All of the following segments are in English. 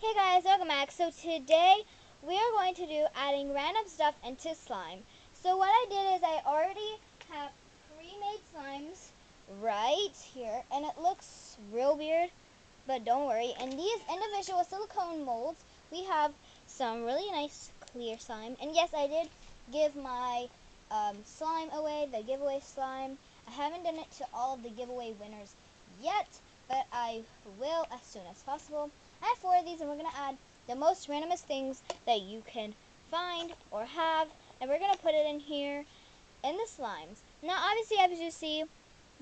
Hey guys, welcome back. So today we are going to do adding random stuff into slime. So what I did is I already have pre-made slimes right here, and it looks real weird, but don't worry. In these individual silicone molds, we have some really nice clear slime. And yes, I did give my slime away, the giveaway slime. I haven't done it to all of the giveaway winners yet, but I will as soon as possible. I have 4 of these, and we're going to add the most randomest things that you can find or have, and we're going to put it in here in the slimes. Now, obviously, as you see,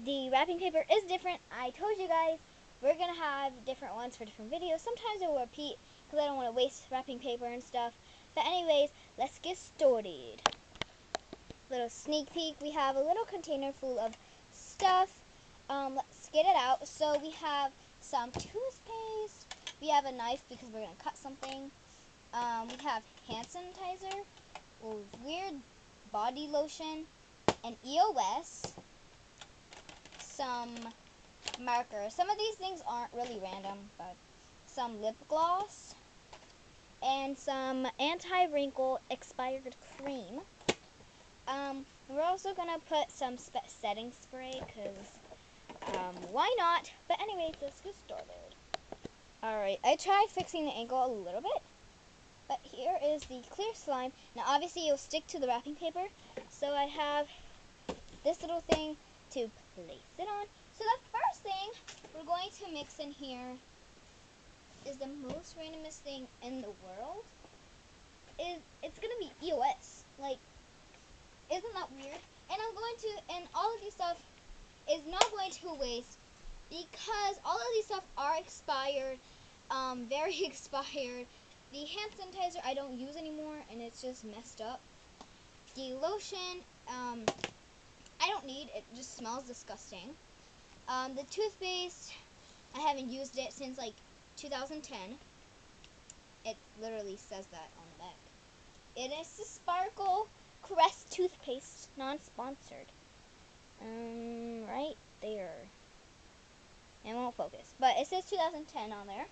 the wrapping paper is different. I told you guys we're going to have different ones for different videos. Sometimes it will repeat because I don't want to waste wrapping paper and stuff. But anyways, let's get started. Little sneak peek. We have a little container full of stuff. Let's get it out. So we have some toothpaste. We have a knife because we're going to cut something. We have hand sanitizer, weird body lotion, an EOS, some markers. Some of these things aren't really random, but some lip gloss, and some anti-wrinkle expired cream. We're also going to put some setting spray because why not? But anyways, let's get started. Alright, I tried fixing the angle a little bit, but here is the clear slime. Now obviously you'll stick to the wrapping paper, so I have this little thing to place it on. So the first thing we're going to mix in here is the most randomest thing in the world. It's going to be EOS. Like, isn't that weird? And all of these stuff is not going to waste because all of these stuff are expired, very expired. The hand sanitizer I don't use anymore, and it's just messed up. The lotion, I don't need, it just smells disgusting. The toothpaste, I haven't used it since like 2010. It literally says that on the back. It is the Sparkle Crest toothpaste, non-sponsored. Right there. It won't focus, but it says 2010 on there.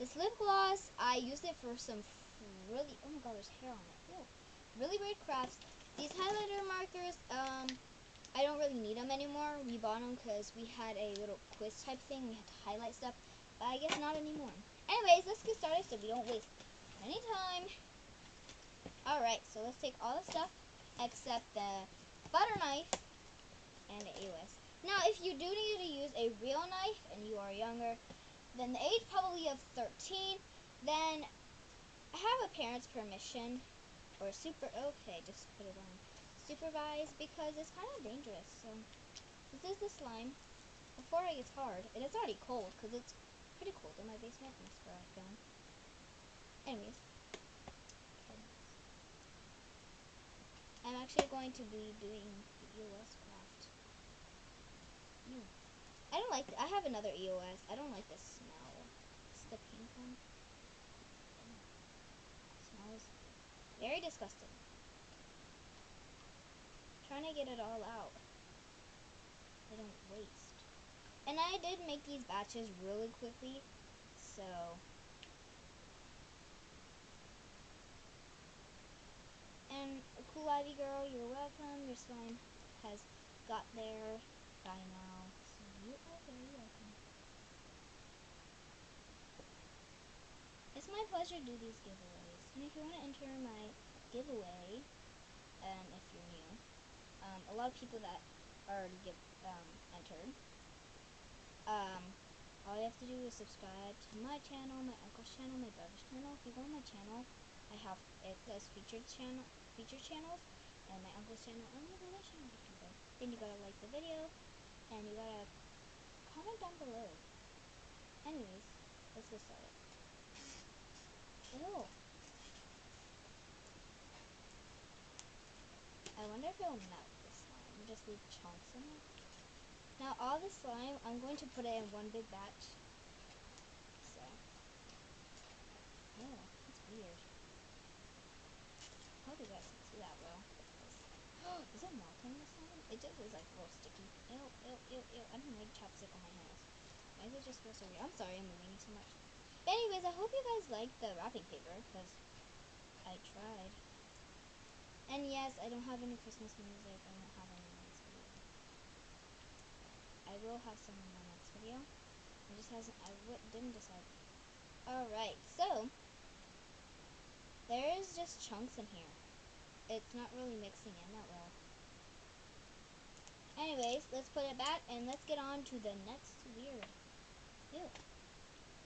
This lip gloss, I used it for some really, oh my god, there's hair on it. Ew. Really weird crafts. These highlighter markers, I don't really need them anymore. We bought them because we had a little quiz type thing. We had to highlight stuff, but I guess not anymore. Anyways, let's get started so we don't waste any time. Alright, so let's take all the stuff except the butter knife and the EOS. Now, if you do need to use a real knife and you are younger than the age probably of 13, then have a parent's permission or okay, just put it on supervised because it's kind of dangerous. So this is the slime. Before it gets hard, and it's already cold because it's pretty cold in my basement. That's where I've gone. Anyways, I'm actually going to be doing the EOS craft. I don't like I have another EOS. I don't like the smell. It's the pink one. It smells very disgusting. I'm trying to get it all out. I don't waste. And I did make these batches really quickly, so and Cool Ivy Girl, you're welcome. Your slime has got there by now, so you are very welcome. It's my pleasure to do these giveaways. And if you want to enter my giveaway, if you're new, a lot of people that already entered, all you have to do is subscribe to my channel, my uncle's channel, my brother's channel. If you go on my channel, I have, it says featured channels, and my uncle's channel, and my brother's channel. If you go, then you gotta like the video, and you gotta comment down below. Anyways, let's get started. Ew. I wonder if it'll melt this slime. Just leave chunks in it. Now all the slime, I'm going to put it in one big batch. So, oh, that's weird. I hope you guys can see that well. Is it melting this slime? It just is like a little sticky. Ew, ew, ew, ew. I don't like chapstick on my hands. Why does it just feel so weird? I'm sorry I'm moving so much. But anyways, I hope you guys liked the wrapping paper, because I tried. And yes, I don't have any Christmas music. I won't have any in this video. I will have some in my next video. I just hasn't, didn't decide. Alright, so, there's just chunks in here. It's not really mixing in that well. Anyways, let's put it back and let's get on to the next weird. Ew.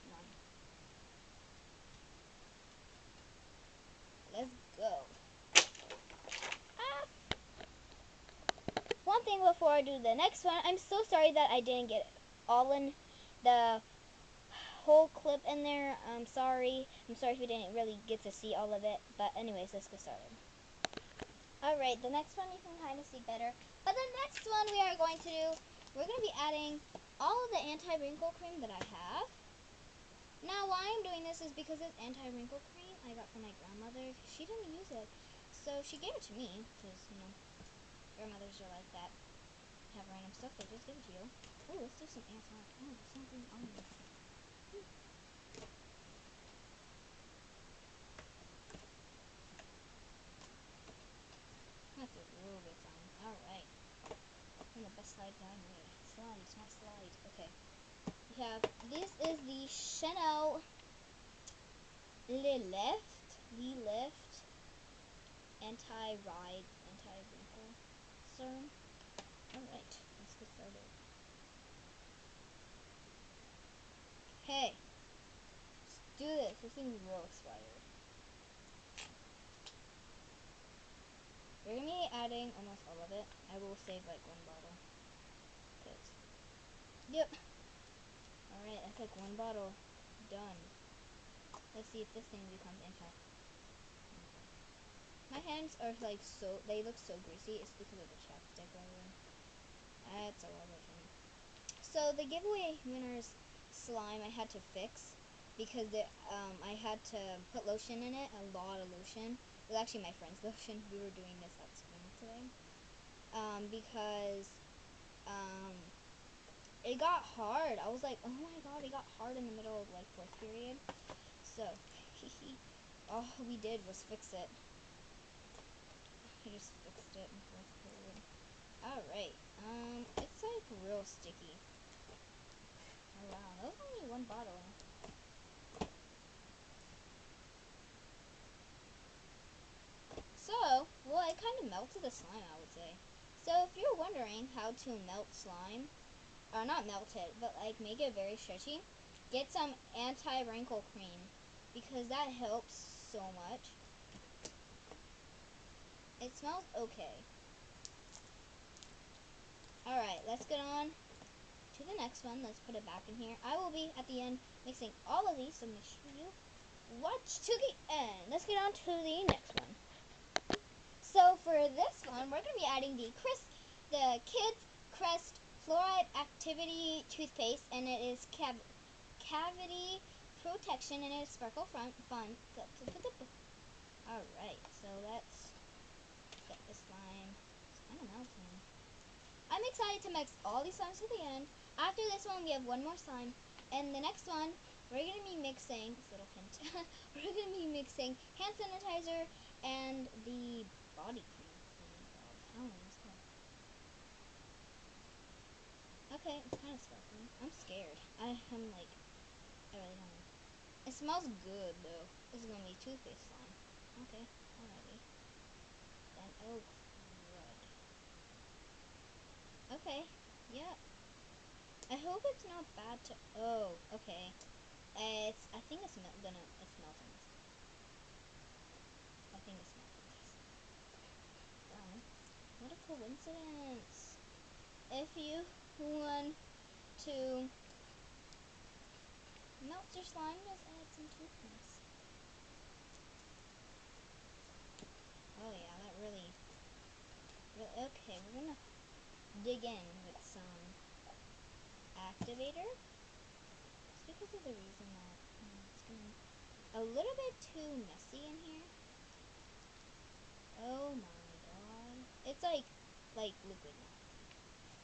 None. Let's go. Ah. One thing before I do the next one, I'm so sorry that I didn't get all in the whole clip in there. I'm sorry. I'm sorry if you didn't really get to see all of it. But anyways, let's get started. Alright, the next one you can kind of see better. But the next one we are going to do, we're going to be adding all of the anti-wrinkle cream that I have. Now, why I'm doing this is because it's anti-wrinkle cream I got from my grandmother. She didn't use it, so she gave it to me, because, you know, grandmothers are like that. Have random stuff, they just give it to you. Oh, let's do some ASMR. Oh, there's something on me. That's a real good sound. Alright. I'm the best slide guy made. Slides, my slides. Okay. We have, this is the Chanel Le Lift Anti-Ride, Anti-Wrinkle Serum. Alright, let's get started. Okay. Let's do this. This thing's real expired. We're going to be adding almost all of it. I will save like one bottle. Yep. Alright, that's like one bottle. Done. Let's see if this thing becomes anti. Okay. My hands are like so, they look so greasy. It's because of the chapstick earlier. That's a lot of thing. So the giveaway winner's slime I had to fix because I had to put lotion in it, a lot of lotion. It was actually my friend's lotion. We were doing this at school today. Because it got hard. I was like, oh my god, it got hard in the middle of like 4th period. So, all we did was fix it. We just fixed it in 4th period. Alright, it's like real sticky. Oh wow, that was only one bottle. So, well, it kind of melted the slime, I would say. So, if you're wondering how to melt slime, or not melt it, but like make it very stretchy, get some anti-wrinkle cream, because that helps so much. It smells okay. Alright, let's get on to the next one. Let's put it back in here. I will be, at the end, mixing all of these, so make sure you watch to the end. Let's get on to the next one. So for this one, we're going to be adding the Kids Crest Fluoride Activity Toothpaste, and it is cavity protection, and it is sparkle fun. Alright, so let's get this slime. It's kind of melting. I'm excited to mix all these slimes to the end. After this one, we have one more slime. And the next one, we're going to be mixing, this little hint, we're going to be mixing hand sanitizer and the body cream. Oh my god, I don't know what's called. Okay, it's kind of sparkling. I'm scared. I really don't know. It smells good, though. This is going to be toothpaste slime. Okay, alrighty. Then, oh, crud. Okay, yeah. I hope it's not bad to, oh, okay. I think it's melting. I think it's melting. Wow, what a coincidence. If you want to melt your slime, just add some toothpaste. Oh yeah, that really, okay, we're gonna dig in with some activator. It's because of the reason that it's getting a little bit too messy in here. Oh my god. It's like liquid now.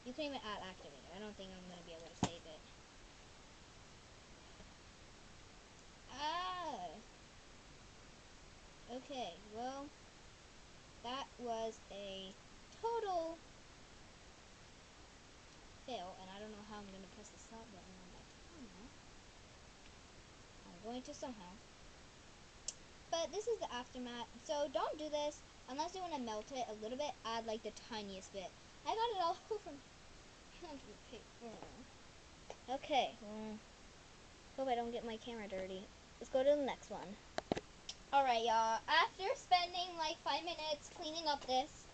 You can even add activator. I don't think I'm going to be able to save it. stop button on my camera. I'm going to somehow. But this is the aftermath, so don't do this unless you want to melt it a little bit. Add like the tiniest bit. I got it all over my paper. Okay, well, hope I don't get my camera dirty. Let's go to the next one. Alright, y'all. After spending like 5 minutes cleaning up this,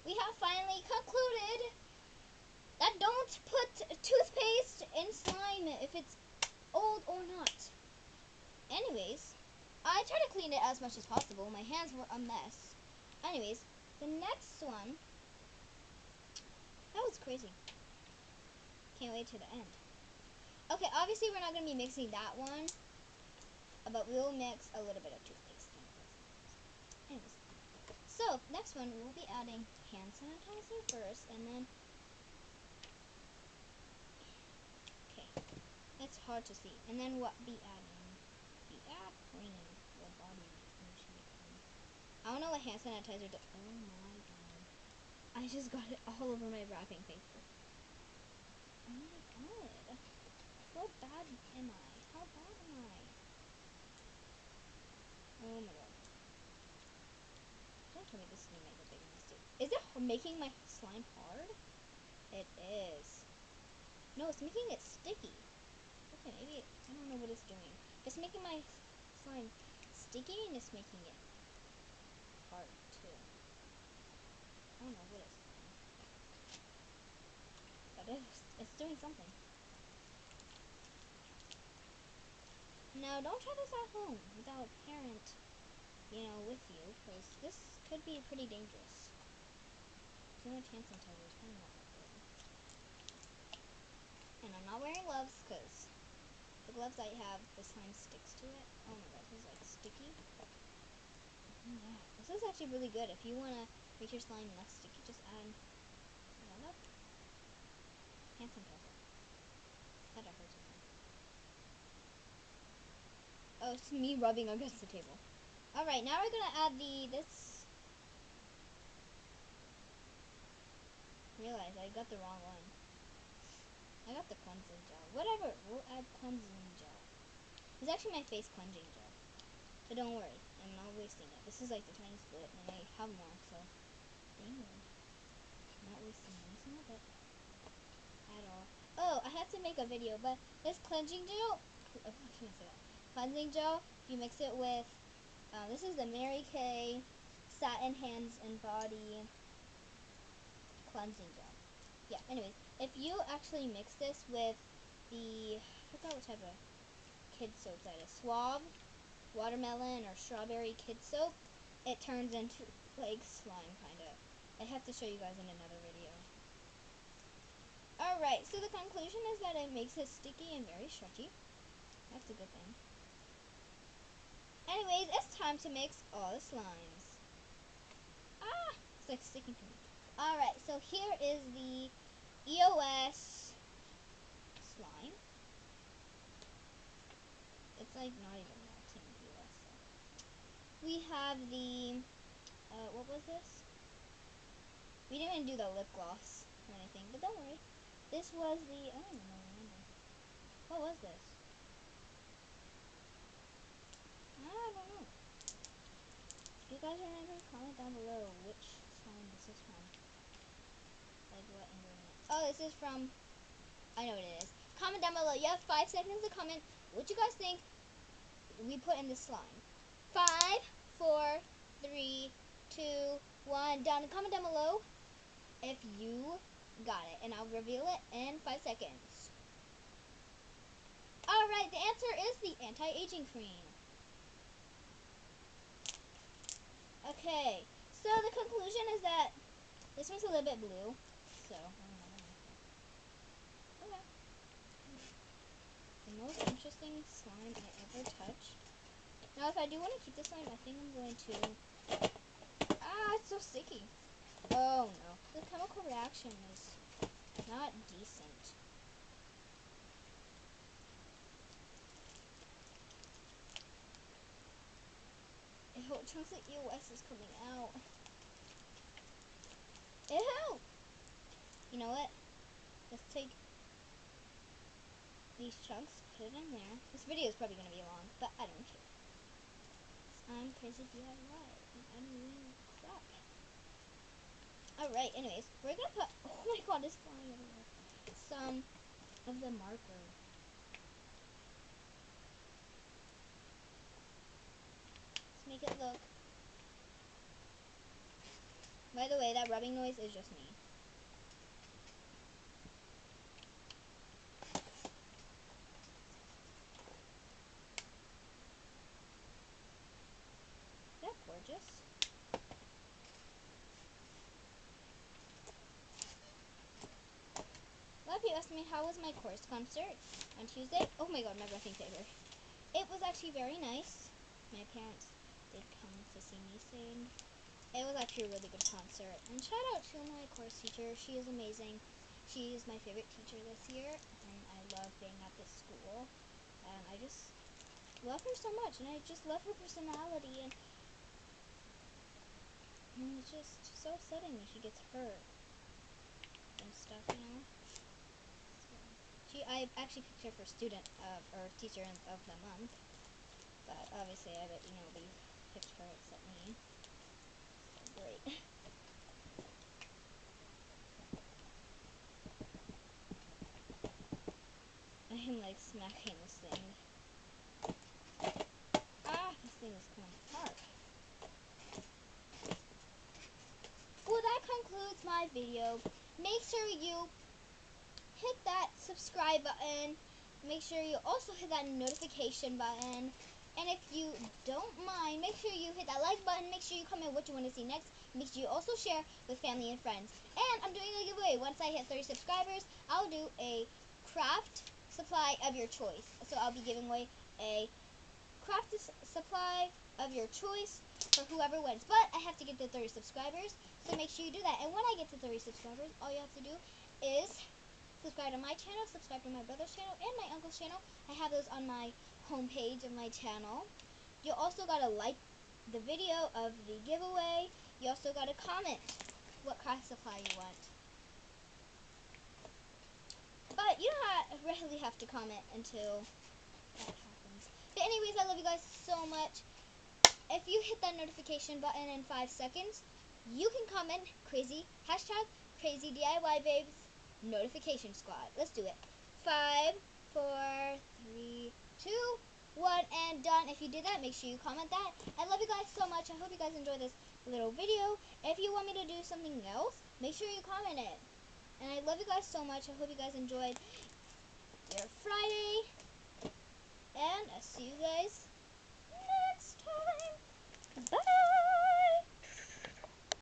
we have finally concluded that don't put toothpaste in slime if it's old or not. Anyways, I try to clean it as much as possible. My hands were a mess. Anyways, the next one, that was crazy. Can't wait to the end. Okay, obviously we're not going to be mixing that one, but we'll mix a little bit of toothpaste. Anyways, so next one we'll be adding hand sanitizer first, and then, okay, that's hard to see. And then what be adding? Be add cream, the body lotion cream. I don't know what hand sanitizer does. Oh my god. I just got it all over my wrapping paper. Oh my god. How bad am I? How bad am I? Oh my god. Don't tell me this is going to make a big mistake. Is it making my slime hard? It is. No, it's making it sticky. Okay, maybe, I don't know what it's doing. It's making my slime sticky and it's making it hard too. I don't know what it's doing. But it's doing something. Now, don't try this at home without a parent, with you, because this could be pretty dangerous. Too much hand sanitizer is probably not that good. And I'm not wearing gloves, because the gloves I have, the slime sticks to it. Oh my god, this is like sticky. Yeah, this is actually really good. If you want to make your slime less sticky, just add a lot of hand sanitizer. That hurts me. Oh, it's me rubbing against the table. Alright, now we're going to add this. Realize I got the wrong one. I got the cleansing gel. Whatever, we'll add cleansing gel. It's actually my face cleansing gel. So don't worry, I'm not wasting it. This is like the tiniest bit, and I have more, so dang it. I'm not wasting one single bit at all. Oh, I have to make a video, but this cleansing gel, I can't say that. Cleansing gel, you mix it with, this is the Mary Kay Satin Hands and Body Cleansing Gel. Yeah, anyways, if you actually mix this with the, I forgot what type of kid soap that is, Suave, watermelon, or strawberry kid soap, it turns into like slime, kinda. I have to show you guys in another video. Alright, so the conclusion is that it makes it sticky and very stretchy. That's a good thing. Anyways, it's time to mix all the slimes. Ah! It's like sticking to me. Alright, so here is the EOS slime. It's like not even melting EOS. So. We have the, what was this? We didn't even do the lip gloss or anything, but don't worry. This was the, I don't even remember. What was this? I don't know. If you guys remember, comment down below which slime this is from. Like what ingredient. Oh, this is from, I know what it is. Comment down below. You have 5 seconds to comment what you guys think we put in this slime. 5, 4, 3, 2, 1. Comment down below if you got it, and I'll reveal it in 5 seconds. Alright, the answer is the anti-aging cream. Okay, so the conclusion is that this one's a little bit blue, so I don't know. Okay. The most interesting slime I ever touched. Now, if I do want to keep this slime, I think I'm going to... Ah, it's so sticky. Oh, no. The chemical reaction is not decent. Ew, chunks of EOS is coming out. Ew! You know what? Let's take these chunks, put it in there. This video is probably going to be long, but I don't care. I'm Crazy DIY, and I'm doing crap. Alright, anyways, we're going to put, oh my god, it's flying everywhere. Some of the marker. Let's make it look. By the way, that rubbing noise is just me. Isn't that gorgeous? A lot of people asked me how was my chorus concert on Tuesday. Oh my god, my wrapping paper. It was actually very nice. My parents did come to see me sing. It was actually a really good concert. And shout out to my chorus teacher. She is amazing. She is my favorite teacher this year. And I love being at this school. And I just love her so much. And I just love her personality. And it's just so upsetting when she gets hurt and stuff, you know. I actually picked her for student or teacher of the month, but obviously I bet nobody picked her except me. So great. I am like smacking this thing. Ah, this thing is coming apart. Well, that concludes my video. Make sure you hit that subscribe button. Make sure you also hit that notification button. And if you don't mind, make sure you hit that like button. Make sure you comment what you want to see next. Make sure you also share with family and friends. And I'm doing a giveaway. Once I hit 30 subscribers, I'll do a craft supply of your choice. So I'll be giving away a craft supply of your choice for whoever wins. But I have to get to 30 subscribers, so make sure you do that. And when I get to 30 subscribers, all you have to do is subscribe to my channel, subscribe to my brother's channel, and my uncle's channel. I have those on my homepage of my channel. You also gotta like the video of the giveaway. You also gotta comment what craft supply you want. But you don't really have to comment until that happens. But anyways, I love you guys so much. If you hit that notification button in 5 seconds, you can comment crazy, hashtag crazy DIY babes notification squad. Let's do it. 5, 4, 3, 2, 1, and done. If you did that, make sure you comment that. I love you guys so much. I hope you guys enjoyed this little video. If you want me to do something else, make sure you comment it. And I love you guys so much. I hope you guys enjoyed your Friday. And I'll see you guys